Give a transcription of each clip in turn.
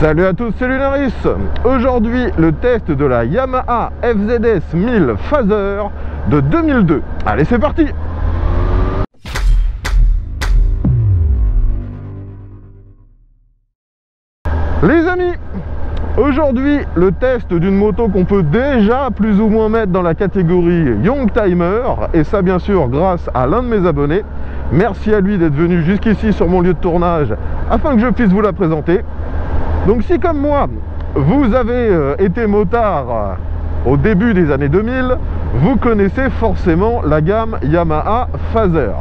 Salut à tous, c'est Lunaris. Aujourd'hui, le test de la Yamaha FZS 1000 Phaser de 2002. Allez, c'est parti. Les amis, aujourd'hui, le test d'une moto qu'on peut déjà plus ou moins mettre dans la catégorie Young Timer, et ça bien sûr grâce à l'un de mes abonnés. Merci à lui d'être venu jusqu'ici sur mon lieu de tournage afin que je puisse vous la présenter. Donc si comme moi, vous avez été motard au début des années 2000, vous connaissez forcément la gamme Yamaha Phaser.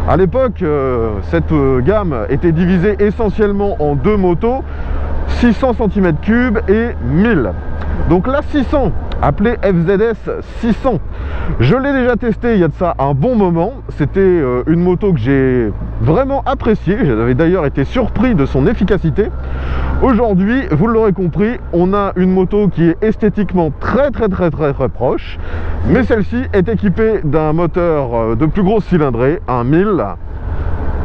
À l'époque, cette gamme était divisée essentiellement en deux motos, 600 cm3 et 1000. Donc la 600, appelée FZS 600, je l'ai déjà testé il y a de ça un bon moment. C'était une moto que j'ai vraiment appréciée. J'avais d'ailleurs été surpris de son efficacité. Aujourd'hui, vous l'aurez compris, on a une moto qui est esthétiquement très proche, mais celle-ci est équipée d'un moteur de plus grosse cylindrée, un 1000.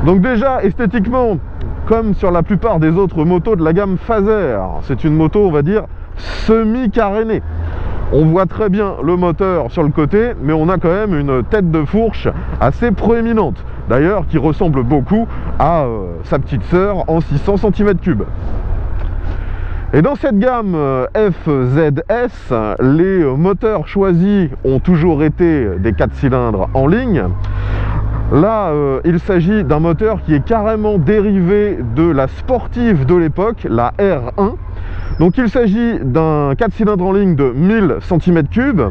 Donc déjà, esthétiquement, comme sur la plupart des autres motos de la gamme Phaser, c'est une moto, on va dire, semi-carénée. On voit très bien le moteur sur le côté, mais on a quand même une tête de fourche assez proéminente. D'ailleurs, qui ressemble beaucoup à sa petite sœur en 600 cm3. Et dans cette gamme FZS, les moteurs choisis ont toujours été des 4 cylindres en ligne. Là, il s'agit d'un moteur qui est carrément dérivé de la sportive de l'époque, la R1. Donc il s'agit d'un 4 cylindres en ligne de 1000 cm3.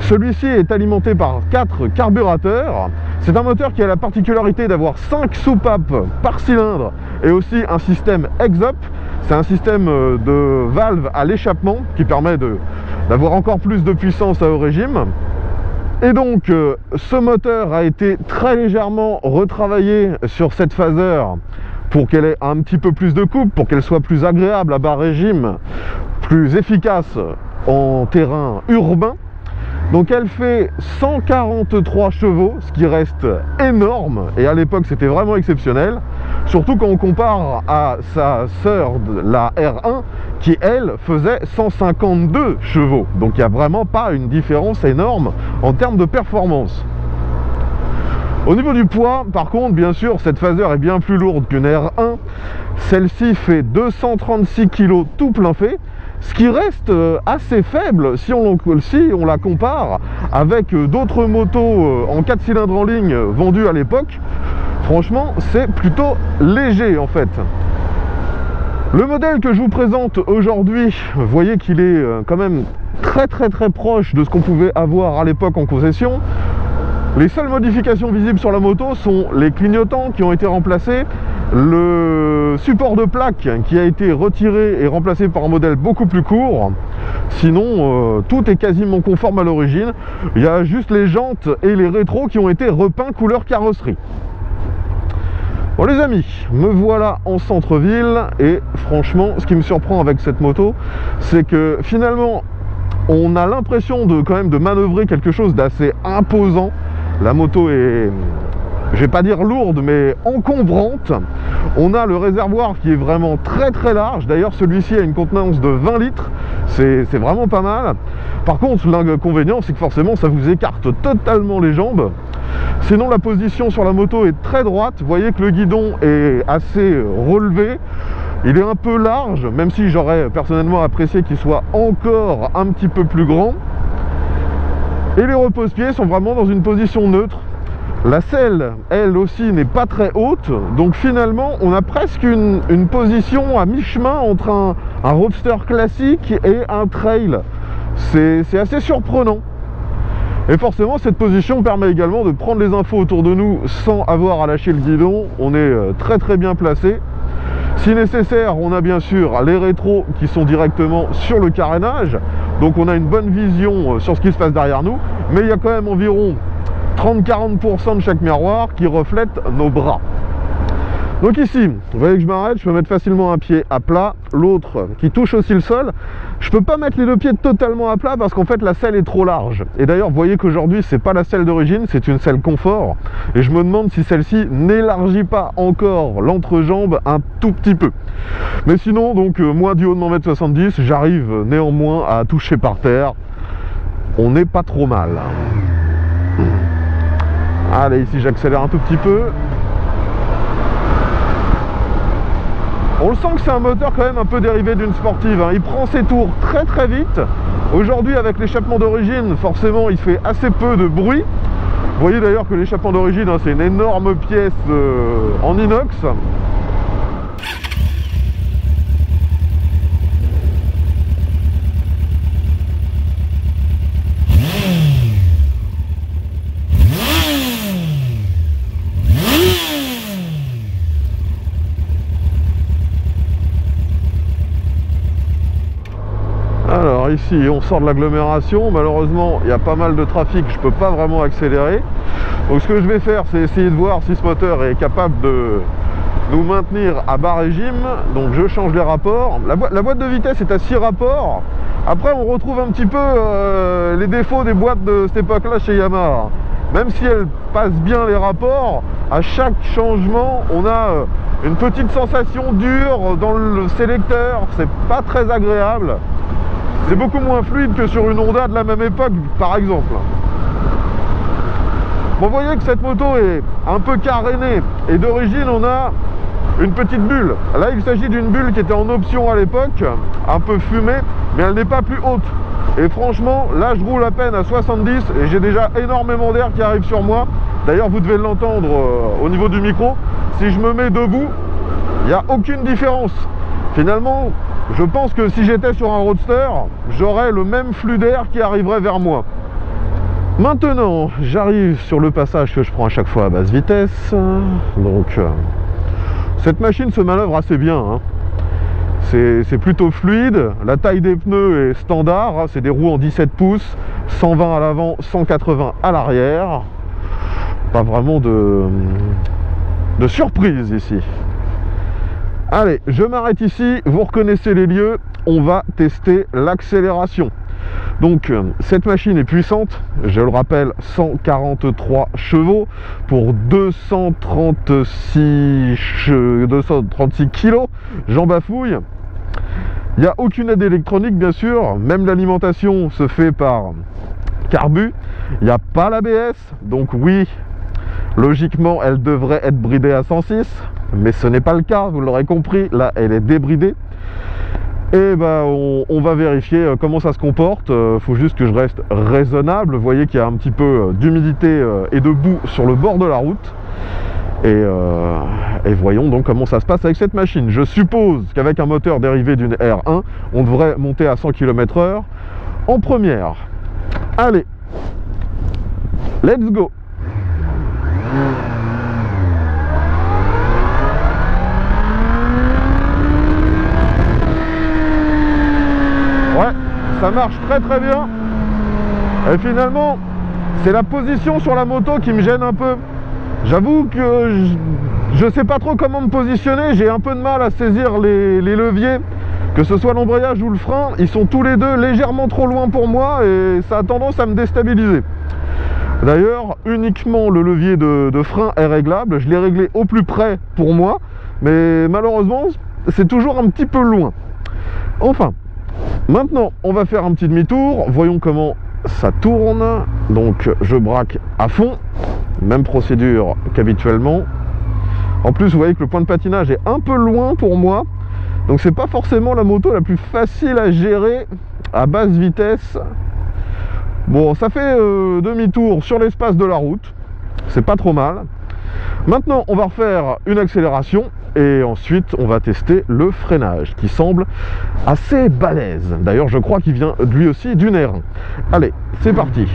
Celui-ci est alimenté par 4 carburateurs. C'est un moteur qui a la particularité d'avoir 5 soupapes par cylindre et aussi un système exop. C'est un système de valve à l'échappement qui permet d'avoir encore plus de puissance à haut régime. Et donc ce moteur a été très légèrement retravaillé sur cette Phaser pour qu'elle ait un petit peu plus de coupe, pour qu'elle soit plus agréable à bas régime, plus efficace en terrain urbain. Donc elle fait 143 chevaux, ce qui reste énorme, et à l'époque c'était vraiment exceptionnel, surtout quand on compare à sa sœur, la R1, qui elle faisait 152 chevaux. Donc il n'y a vraiment pas une différence énorme en termes de performance. Au niveau du poids, par contre, bien sûr, cette Phaser est bien plus lourde qu'une R1. Celle-ci fait 236 kg tout plein fait, ce qui reste assez faible si on la compare avec d'autres motos en 4 cylindres en ligne vendues à l'époque. Franchement, c'est plutôt léger en fait. Le modèle que je vous présente aujourd'hui, vous voyez qu'il est quand même très proche de ce qu'on pouvait avoir à l'époque en concession. Les seules modifications visibles sur la moto sont les clignotants qui ont été remplacés, le support de plaque qui a été retiré et remplacé par un modèle beaucoup plus court. Sinon, tout est quasiment conforme à l'origine. Il y a juste les jantes et les rétros qui ont été repeints couleur carrosserie. Bon les amis, me voilà en centre-ville et franchement, ce qui me surprend avec cette moto, c'est que finalement, on a l'impression quand même de manœuvrer quelque chose d'assez imposant. La moto est, je vais pas dire lourde, mais encombrante. On a le réservoir qui est vraiment très large. D'ailleurs, celui-ci a une contenance de 20 litres. C'est vraiment pas mal. Par contre, l'inconvénient, c'est que forcément, ça vous écarte totalement les jambes. Sinon, la position sur la moto est très droite. Vous voyez que le guidon est assez relevé. Il est un peu large, même si j'aurais personnellement apprécié qu'il soit encore un petit peu plus grand. Et les repose-pieds sont vraiment dans une position neutre. La selle, elle aussi, n'est pas très haute. Donc finalement, on a presque une position à mi-chemin entre un roadster classique et un trail. C'est assez surprenant. Et forcément, cette position permet également de prendre les infos autour de nous sans avoir à lâcher le guidon. On est très bien placé. Si nécessaire, on a bien sûr les rétros qui sont directement sur le carénage. Donc on a une bonne vision sur ce qui se passe derrière nous. Mais il y a quand même environ 30-40% de chaque miroir qui reflète nos bras. Donc ici, vous voyez que je m'arrête, je peux mettre facilement un pied à plat, l'autre qui touche aussi le sol. Je peux pas mettre les deux pieds totalement à plat parce qu'en fait la selle est trop large. Et d'ailleurs, vous voyez qu'aujourd'hui, c'est pas la selle d'origine, c'est une selle confort. Et je me demande si celle-ci n'élargit pas encore l'entrejambe un tout petit peu. Mais sinon, donc moi du haut de mon mètre 70, j'arrive néanmoins à toucher par terre. On n'est pas trop mal. Allez, ici j'accélère un tout petit peu. On le sent que c'est un moteur quand même un peu dérivé d'une sportive, hein. Il prend ses tours très très vite. Aujourd'hui avec l'échappement d'origine, forcément il fait assez peu de bruit. Vous voyez d'ailleurs que l'échappement d'origine, hein, c'est une énorme pièce en inox. Alors ici on sort de l'agglomération, malheureusement il y a pas mal de trafic, je peux pas vraiment accélérer. Donc ce que je vais faire, c'est essayer de voir si ce moteur est capable de nous maintenir à bas régime. Donc je change les rapports. La boîte de vitesse est à 6 rapports. Après on retrouve un petit peu les défauts des boîtes de cette époque là chez Yamaha. Même si elle passe bien les rapports, à chaque changement on a une petite sensation dure dans le sélecteur, c'est pas très agréable. C'est beaucoup moins fluide que sur une Honda de la même époque, par exemple. Bon, vous voyez que cette moto est un peu carénée. Et d'origine, on a une petite bulle. Là, il s'agit d'une bulle qui était en option à l'époque, un peu fumée, mais elle n'est pas plus haute. Et franchement, là, je roule à peine à 70 et j'ai déjà énormément d'air qui arrive sur moi. D'ailleurs, vous devez l'entendre au niveau du micro. Si je me mets debout, il n'y a aucune différence. Finalement, je pense que si j'étais sur un roadster, j'aurais le même flux d'air qui arriverait vers moi. Maintenant, j'arrive sur le passage que je prends à chaque fois à basse vitesse. Donc, cette machine se manœuvre assez bien, hein. C'est plutôt fluide. La taille des pneus est standard, hein. C'est des roues en 17 pouces, 120 à l'avant, 180 à l'arrière. Pas vraiment de surprise ici. Allez, je m'arrête ici, vous reconnaissez les lieux, on va tester l'accélération. Donc, cette machine est puissante, je le rappelle, 143 chevaux pour 236 kilos, j'en bafouille. Il n'y a aucune aide électronique, bien sûr, même l'alimentation se fait par carbu. Il n'y a pas l'ABS, donc oui, logiquement, elle devrait être bridée à 106. Mais ce n'est pas le cas, vous l'aurez compris, là elle est débridée. Et ben on va vérifier comment ça se comporte. Faut juste que je reste raisonnable. Vous voyez qu'il y a un petit peu d'humidité et de boue sur le bord de la route. Et voyons donc comment ça se passe avec cette machine. Je suppose qu'avec un moteur dérivé d'une R1, on devrait monter à 100 km/h en première. Allez, let's go. Ouais, ça marche très très bien. Et finalement, c'est la position sur la moto qui me gêne un peu. J'avoue que je ne sais pas trop comment me positionner. J'ai un peu de mal à saisir les leviers. Que ce soit l'embrayage ou le frein, ils sont tous les deux légèrement trop loin pour moi et ça a tendance à me déstabiliser. D'ailleurs, uniquement le levier de frein est réglable. Je l'ai réglé au plus près pour moi. Mais malheureusement, c'est toujours un petit peu loin. Enfin. Maintenant, on va faire un petit demi-tour. Voyons comment ça tourne. Donc, je braque à fond. Même procédure qu'habituellement. En plus, vous voyez que le point de patinage est un peu loin pour moi. Donc, c'est pas forcément la moto la plus facile à gérer à basse vitesse. Bon, ça fait demi-tour sur l'espace de la route. C'est pas trop mal. Maintenant, on va refaire une accélération et ensuite, on va tester le freinage qui semble assez balèze. D'ailleurs, je crois qu'il vient lui aussi d'une R1. Allez, c'est parti.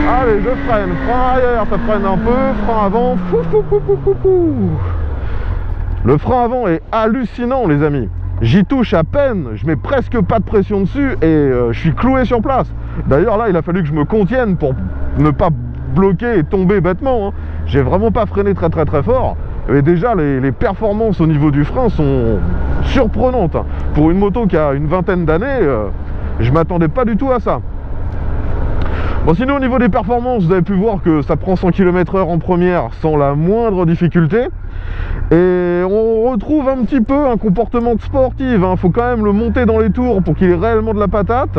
Allez, je freine. Frein arrière, ça freine un peu. Frein avant. Fou, fou, fou, fou, fou, fou. Le frein avant est hallucinant, les amis. J'y touche à peine, je mets presque pas de pression dessus et je suis cloué sur place. D'ailleurs là il a fallu que je me contienne pour ne pas bloquer et tomber bêtement, hein. J'ai vraiment pas freiné très fort. Et déjà les performances au niveau du frein sont surprenantes, hein. Pour une moto qui a une vingtaine d'années, je m'attendais pas du tout à ça. Bon, sinon au niveau des performances, vous avez pu voir que ça prend 100 km/h en première sans la moindre difficulté. Et on retrouve un petit peu un comportement de sportive, hein. Faut quand même le monter dans les tours pour qu'il ait réellement de la patate.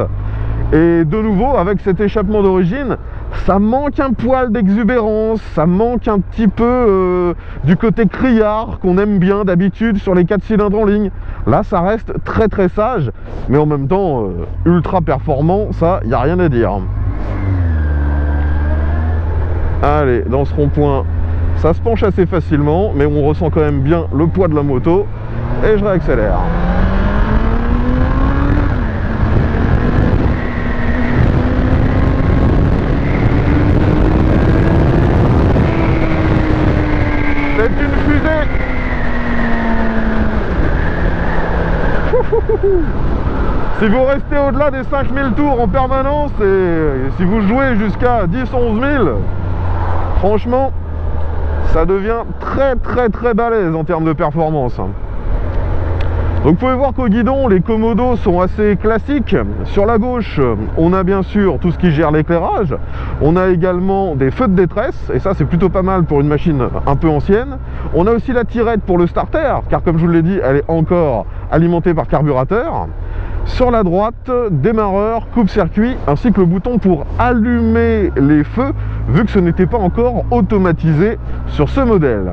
Et de nouveau, avec cet échappement d'origine, ça manque un poil d'exubérance, ça manque un petit peu du côté criard qu'on aime bien d'habitude sur les 4 cylindres en ligne. Là, ça reste très sage, mais en même temps, ultra performant, ça, il n'y a rien à dire. Allez, dans ce rond-point, ça se penche assez facilement, mais on ressent quand même bien le poids de la moto, et je réaccélère. C'est une fusée. Si vous restez au-delà des 5000 tours en permanence et si vous jouez jusqu'à 10-11 000, franchement, ça devient très balèze en termes de performance. Donc vous pouvez voir qu'au guidon, les commodos sont assez classiques. Sur la gauche, on a bien sûr tout ce qui gère l'éclairage. On a également des feux de détresse, et ça c'est plutôt pas mal pour une machine un peu ancienne. On a aussi la tirette pour le starter, car comme je vous l'ai dit, elle est encore alimentée par carburateur. Sur la droite, démarreur, coupe-circuit, ainsi que le bouton pour allumer les feux, vu que ce n'était pas encore automatisé sur ce modèle.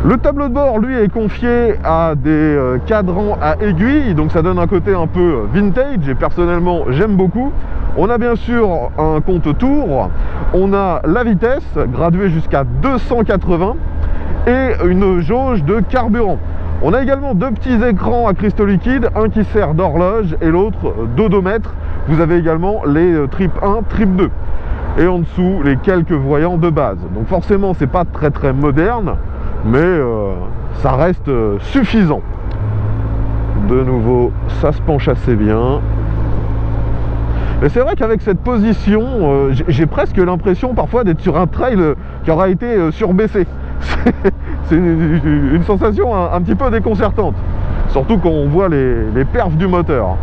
Le tableau de bord, lui, est confié à des cadrans à aiguilles, donc ça donne un côté un peu vintage, et personnellement, j'aime beaucoup. On a bien sûr un compte-tours, on a la vitesse, graduée jusqu'à 280, et une jauge de carburant. On a également deux petits écrans à cristaux liquides, un qui sert d'horloge et l'autre d'odomètre. Vous avez également les trip 1, trip 2. Et en dessous, les quelques voyants de base. Donc forcément, c'est pas très moderne, mais ça reste suffisant. De nouveau, ça se penche assez bien. Et c'est vrai qu'avec cette position, j'ai presque l'impression parfois d'être sur un trail qui aura été surbaissé. C'est une sensation un petit peu déconcertante, surtout quand on voit les perfs du moteur.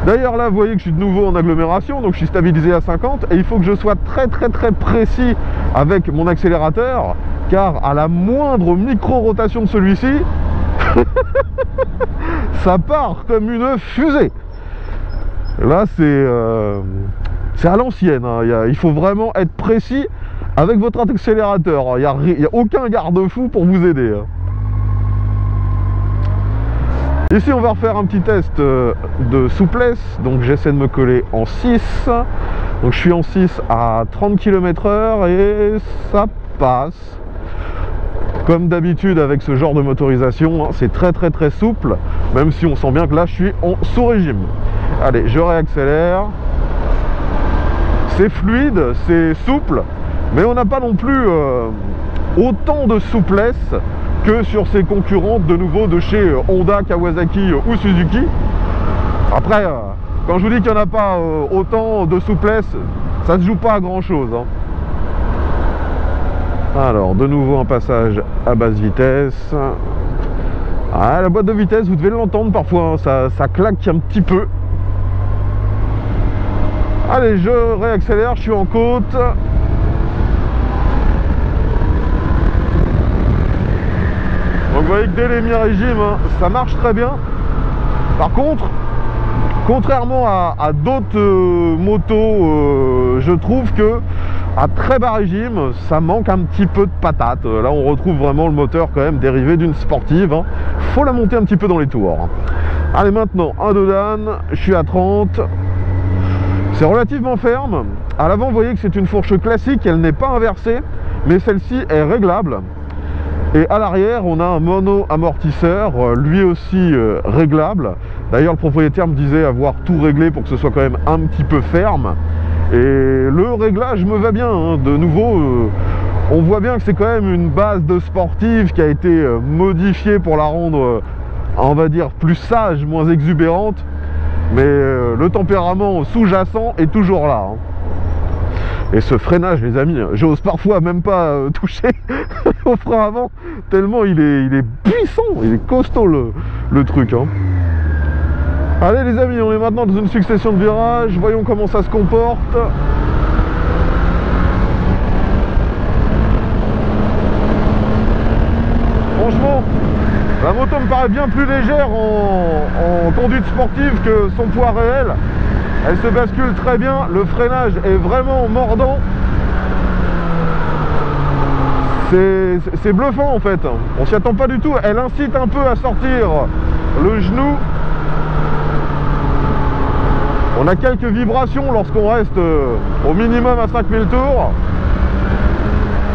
D'ailleurs là, vous voyez que je suis de nouveau en agglomération, donc je suis stabilisé à 50, et il faut que je sois très précis avec mon accélérateur, car à la moindre micro-rotation de celui-ci, ça part comme une fusée. Là, c'est à l'ancienne, hein. Il faut vraiment être précis avec votre accélérateur. Il n'y a aucun garde-fou pour vous aider. Ici, on va refaire un petit test de souplesse. Donc, j'essaie de me coller en 6. Donc, je suis en 6 à 30 km/h et ça passe. Comme d'habitude avec ce genre de motorisation, hein, c'est très souple, même si on sent bien que là, je suis en sous-régime. Allez, je réaccélère. C'est fluide, c'est souple, mais on n'a pas non plus autant de souplesse que sur ses concurrents de nouveau de chez Honda, Kawasaki ou Suzuki. Après, quand je vous dis qu'il n'y en a pas autant de souplesse, ça ne se joue pas à grand chose, hein. Alors, de nouveau un passage à basse vitesse. Ah, la boîte de vitesse, vous devez l'entendre parfois, hein, ça claque un petit peu. Allez, je réaccélère, je suis en côte. Donc vous voyez que dès les mi-régimes, hein, ça marche très bien. Par contre, contrairement à d'autres motos, je trouve que à très bas régime, ça manque un petit peu de patate. Là, on retrouve vraiment le moteur quand même dérivé d'une sportive, hein. Faut la monter un petit peu dans les tours. Allez, maintenant, un dodane, je suis à 30. C'est relativement ferme. À l'avant, vous voyez que c'est une fourche classique, elle n'est pas inversée, mais celle-ci est réglable. Et à l'arrière, on a un mono-amortisseur, lui aussi réglable. D'ailleurs, le propriétaire me disait avoir tout réglé pour que ce soit quand même un petit peu ferme. Et le réglage me va bien, hein. De nouveau, on voit bien que c'est quand même une base de sportive qui a été modifiée pour la rendre, on va dire, plus sage, moins exubérante. mais le tempérament sous-jacent est toujours là, hein. Et ce freinage, les amis, j'ose parfois même pas toucher au frein avant, tellement il est puissant, il est costaud le truc, hein. Allez les amis, on est maintenant dans une succession de virages, voyons comment ça se comporte. Franchement, la moto me paraît bien plus légère en conduite sportive que son poids réel. Elle se bascule très bien, le freinage est vraiment mordant. C'est bluffant en fait, on s'y attend pas du tout. Elle incite un peu à sortir le genou. On a quelques vibrations lorsqu'on reste au minimum à 5000 tours.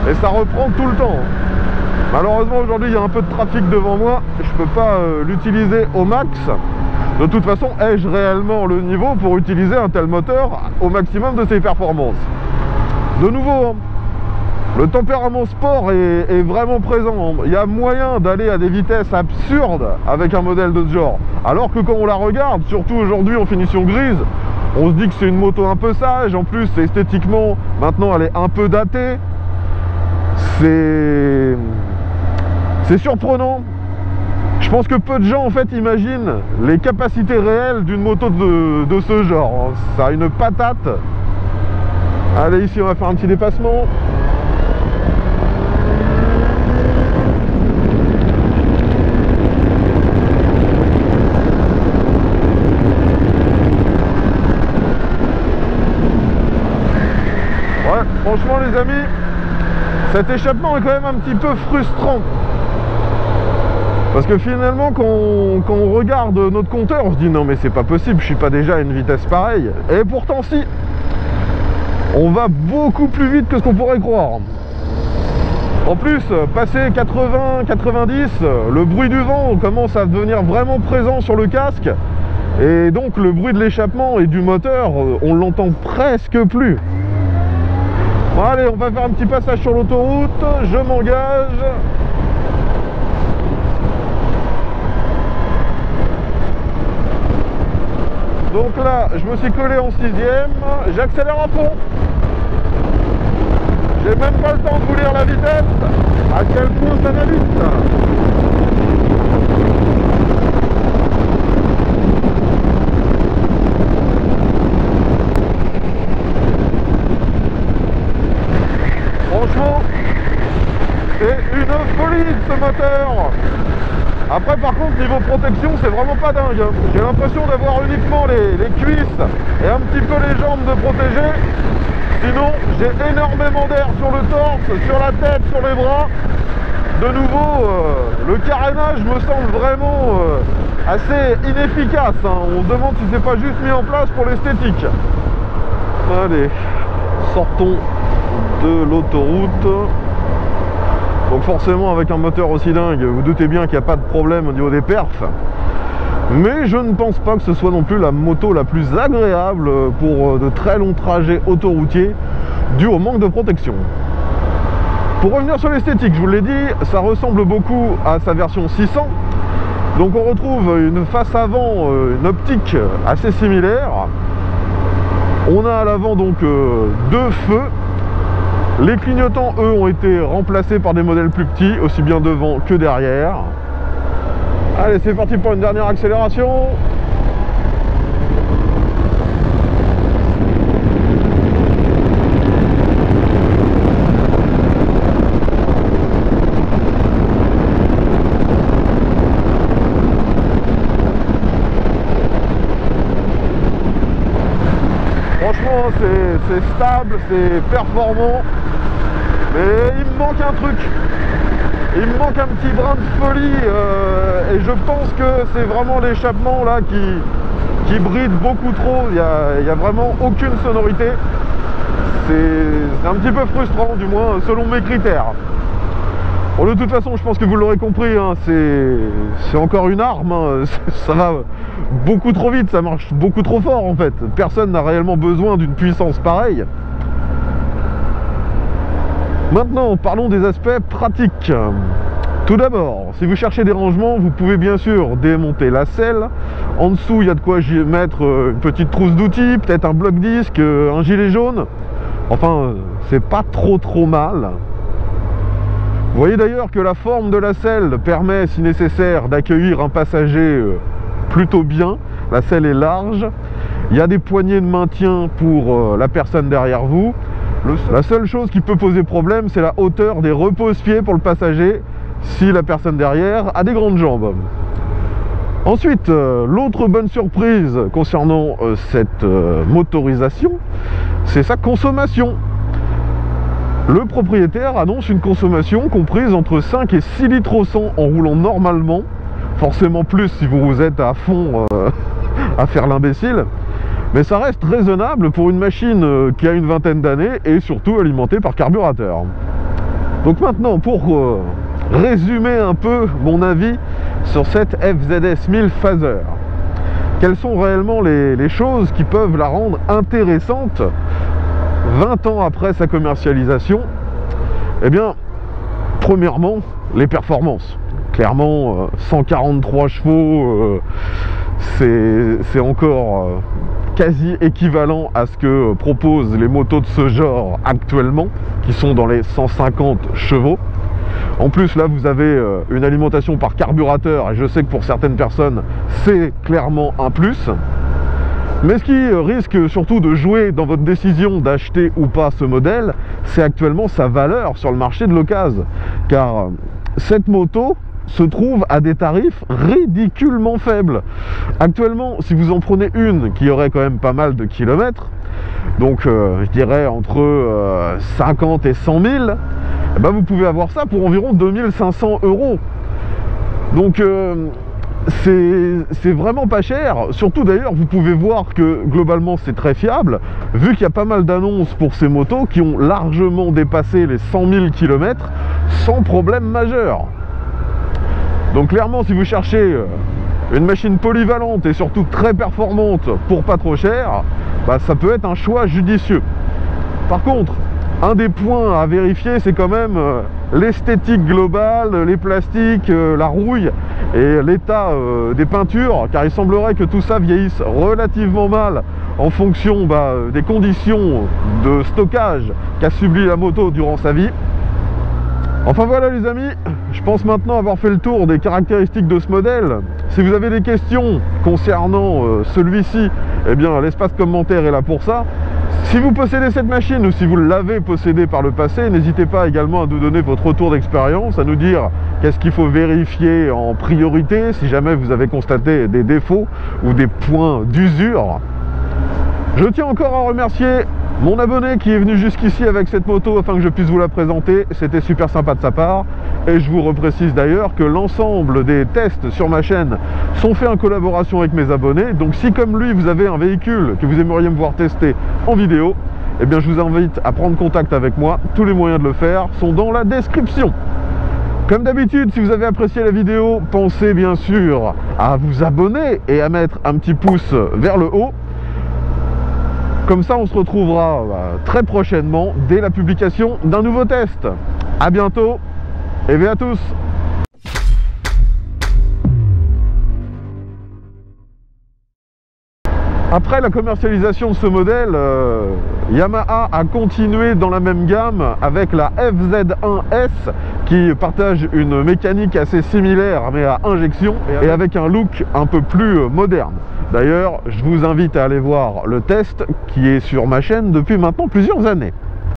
Et ça reprend tout le temps. Malheureusement aujourd'hui il y a un peu de trafic devant moi, je peux pas l'utiliser au max. De toute façon, ai-je réellement le niveau pour utiliser un tel moteur au maximum de ses performances? De nouveau, le tempérament sport est vraiment présent. Il y a moyen d'aller à des vitesses absurdes avec un modèle de ce genre. Alors que quand on la regarde, surtout aujourd'hui en finition grise, on se dit que c'est une moto un peu sage. En plus, esthétiquement, maintenant elle est un peu datée. C'est surprenant. Je pense que peu de gens en fait imaginent les capacités réelles d'une moto de ce genre. Ça a une patate. Allez, ici on va faire un petit dépassement. Ouais, franchement les amis, cet échappement est quand même un petit peu frustrant. Parce que finalement, quand on regarde notre compteur, on se dit non mais c'est pas possible, je suis pas déjà à une vitesse pareille. Et pourtant si, on va beaucoup plus vite que ce qu'on pourrait croire. En plus, passé 80-90, le bruit du vent commence à devenir vraiment présent sur le casque. Et donc le bruit de l'échappement et du moteur, on l'entend presque plus. Bon allez, on va faire un petit passage sur l'autoroute, je m'engage. Donc là, je me suis collé en 6ème, j'accélère à fond. J'ai même pas le temps de vous lire la vitesse, à quel point ça va vite. Franchement, c'est une folie ce moteur. Après par contre niveau protection c'est vraiment pas dingue, hein. J'ai l'impression d'avoir uniquement les cuisses et un petit peu les jambes de protéger. Sinon j'ai énormément d'air sur le torse, sur la tête, sur les bras. De nouveau le carénage me semble vraiment assez inefficace, hein. On se demande si c'est pas juste mis en place pour l'esthétique. Allez, sortons de l'autoroute. Donc forcément avec un moteur aussi dingue, vous doutez bien qu'il n'y a pas de problème au niveau des perfs. Mais je ne pense pas que ce soit non plus la moto la plus agréable pour de très longs trajets autoroutiers dû au manque de protection. Pour revenir sur l'esthétique, je vous l'ai dit, ça ressemble beaucoup à sa version 600. Donc on retrouve une face avant, une optique assez similaire. On a à l'avant donc deux feux. Les clignotants, eux, ont été remplacés par des modèles plus petits, aussi bien devant que derrière. Allez, c'est parti pour une dernière accélération. Franchement, c'est stable, c'est performant. Mais il me manque un truc. Il me manque un petit brin de folie. Et je pense que c'est vraiment l'échappement là qui bride beaucoup trop. Il n'y a vraiment aucune sonorité. C'est un petit peu frustrant, du moins selon mes critères. Bon, de toute façon, je pense que vous l'aurez compris, hein, c'est encore une arme, hein. Ça va beaucoup trop vite, ça marche beaucoup trop fort en fait. Personne n'a réellement besoin d'une puissance pareille. Maintenant, parlons des aspects pratiques. Tout d'abord, si vous cherchez des rangements, vous pouvez bien sûr démonter la selle. En dessous, il y a de quoi mettre une petite trousse d'outils, peut-être un bloc-disque, un gilet jaune. Enfin, c'est pas trop mal. Vous voyez d'ailleurs que la forme de la selle permet, si nécessaire, d'accueillir un passager plutôt bien. La selle est large. Il y a des poignées de maintien pour la personne derrière vous. La seule chose qui peut poser problème, c'est la hauteur des repose-pieds pour le passager, si la personne derrière a des grandes jambes. Ensuite, l'autre bonne surprise concernant cette motorisation, c'est sa consommation. Le propriétaire annonce une consommation comprise entre 5 et 6 litres au 100 en roulant normalement, forcément plus si vous êtes à fond à faire l'imbécile, mais ça reste raisonnable pour une machine qui a une vingtaine d'années et surtout alimentée par carburateur. Donc maintenant, pour résumer un peu mon avis sur cette FZS 1000 Phaser, quelles sont réellement les choses qui peuvent la rendre intéressante 20 ans après sa commercialisation? Eh bien, premièrement, les performances. Clairement, 143 chevaux, c'est encore quasi équivalent à ce que proposent les motos de ce genre actuellement, qui sont dans les 150 chevaux. En plus, là, vous avez une alimentation par carburateur, et je sais que pour certaines personnes, c'est clairement un plus. Mais ce qui risque surtout de jouer dans votre décision d'acheter ou pas ce modèle, c'est actuellement sa valeur sur le marché de l'occasion. Car cette moto se trouve à des tarifs ridiculement faibles. Actuellement, si vous en prenez une qui aurait quand même pas mal de kilomètres, donc je dirais entre 50 et 100 000, eh ben vous pouvez avoir ça pour environ 2500 €. Donc c'est vraiment pas cher. Surtout d'ailleurs, vous pouvez voir que globalement c'est très fiable, vu qu'il y a pas mal d'annonces pour ces motos qui ont largement dépassé les 100 000 km sans problème majeur. Donc clairement, si vous cherchez une machine polyvalente et surtout très performante pour pas trop cher, bah, ça peut être un choix judicieux. Par contre, un des points à vérifier, c'est quand même l'esthétique globale, les plastiques, la rouille et l'état des peintures, car il semblerait que tout ça vieillisse relativement mal en fonction des conditions de stockage qu'a subi la moto durant sa vie. Enfin voilà les amis, je pense maintenant avoir fait le tour des caractéristiques de ce modèle. Si vous avez des questions concernant celui-ci, eh bien l'espace commentaire est là pour ça. Si vous possédez cette machine ou si vous l'avez possédée par le passé, n'hésitez pas également à nous donner votre retour d'expérience, à nous dire qu'est-ce qu'il faut vérifier en priorité si jamais vous avez constaté des défauts ou des points d'usure. Je tiens encore à remercier mon abonné qui est venu jusqu'ici avec cette moto afin que je puisse vous la présenter. C'était super sympa de sa part. Et je vous reprécise d'ailleurs que l'ensemble des tests sur ma chaîne sont faits en collaboration avec mes abonnés. Donc si comme lui vous avez un véhicule que vous aimeriez me voir tester en vidéo, eh bien je vous invite à prendre contact avec moi. Tous les moyens de le faire sont dans la description. Comme d'habitude, si vous avez apprécié la vidéo, pensez bien sûr à vous abonner et à mettre un petit pouce vers le haut. Comme ça, on se retrouvera très prochainement dès la publication d'un nouveau test. A bientôt et vive à tous! Après la commercialisation de ce modèle, Yamaha a continué dans la même gamme avec la FZ1S qui partage une mécanique assez similaire mais à injection et avec un look un peu plus moderne. D'ailleurs, je vous invite à aller voir le test qui est sur ma chaîne depuis maintenant plusieurs années.